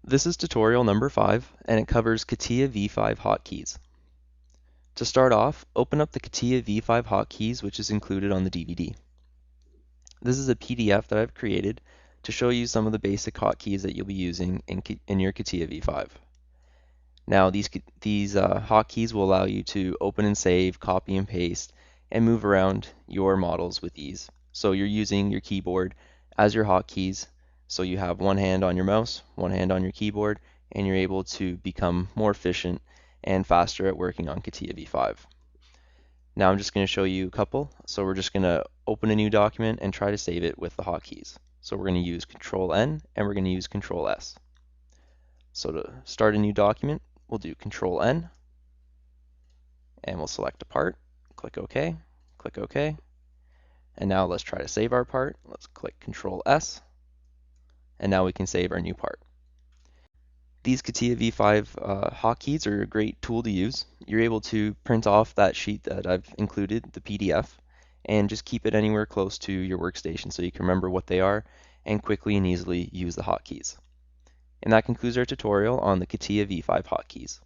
This is tutorial number 5, and it covers Catia V5 hotkeys. To start off, open up the Catia V5 hotkeys, which is included on the DVD. This is a PDF that I've created to show you some of the basic hotkeys that you'll be using in your Catia V5. Now, these hotkeys will allow you to open and save, copy and paste, and move around your models with ease. So you're using your keyboard as your hotkeys. So you have one hand on your mouse, one hand on your keyboard, and you're able to become more efficient and faster at working on Catia V5. Now I'm just going to show you a couple. So we're just going to open a new document and try to save it with the hotkeys. So we're going to use Control N and we're going to use Control S. So to start a new document, we'll do Control N and we'll select a part, click OK, click OK. And now let's try to save our part. Let's click Control S. And now we can save our new part. These Catia V5 hotkeys are a great tool to use. You're able to print off that sheet that I've included, the PDF, and just keep it anywhere close to your workstation so you can remember what they are and quickly and easily use the hotkeys. And that concludes our tutorial on the Catia V5 hotkeys.